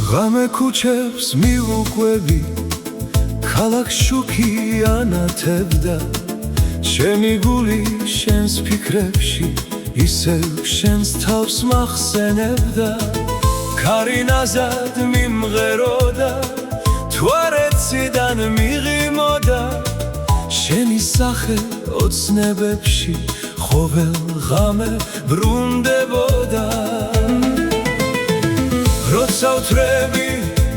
ღამე ქუჩებს მივუყვები, ქალაქ შუქი ანათებდა, ჩემი გული შენს ფიქრებში ისევ შენს თავს მახსენებდა. ქარი ნაზად მიმღეროდა, თუ არ ეციდან მიღიმოდა, შენი სახე ოცნებებში ყოველ ღამე ბრუნდებოდა. როცა ვთრები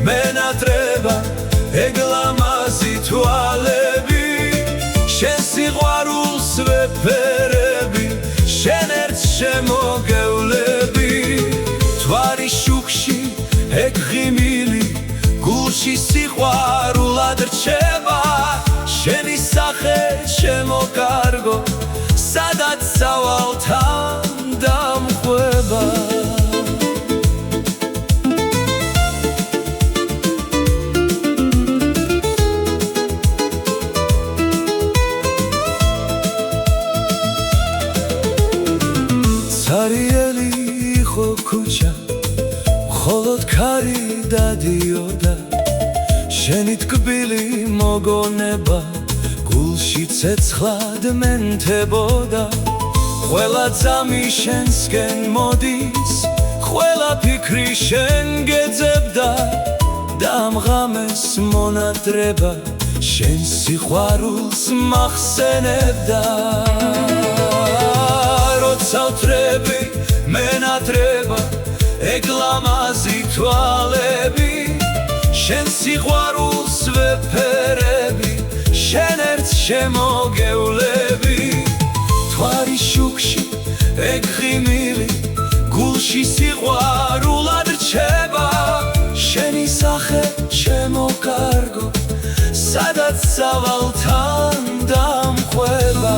მენატრება ეგლამაზი თვალები, შენ სიყვარულს ვეფერები, შენ ერთ შემოგევლები. თვარი შუქში ეგ ღიმილი, გულში სიყვარულად რჩება, შენი სახე ჩემო კარგო, სადაც სავალ თან დამხვება. ცარიელი იყო ქუჩა, მხოლოდ ქარი დადიოდა, შენი ტკბილი მოგონება გულში ცეცხლად მენთებოდა. ყველა ძამი შენსკენ მოდის, ყველა ფიქრი შენ გეძებდა, და ამ ღამეს მონადრება შენ სიყვარულს მახსენებდა. როცა ვთრები მენატრება ეგ ლამაზი თვალები, შენ სიყვარულს ვეფერები, შენ ერთ შემოგევლები. თვარი შუქში ეგ ღიმილი, გულში სიყვარულად რჩება, შენი სახე ჩემო კარგო, სადაც სავალ თან დამხვება.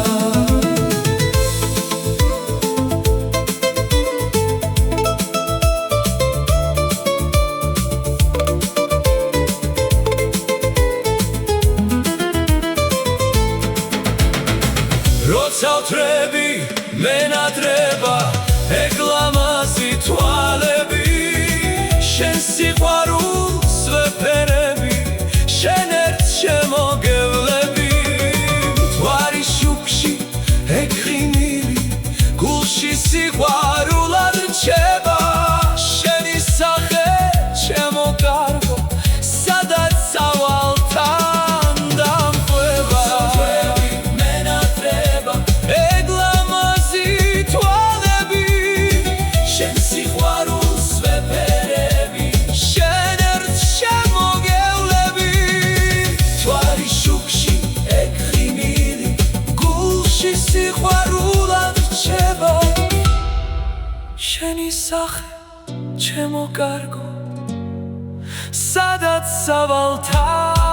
როცა ვთრები მენატრება ეგ ლამაზი თვალები, შენ სიყვარულს ვეფერები, შენ ერთ შემოგევლები. თვარი შუქში ეგ ღიმილი, გულში სიყვარულად რჩება, შენი სახე ჩემო კარგო, სადაც სავალ თან დამხვება. სიყვარულად რჩება, შენი სახე ჩემო კარგო, სადაც სავალ თან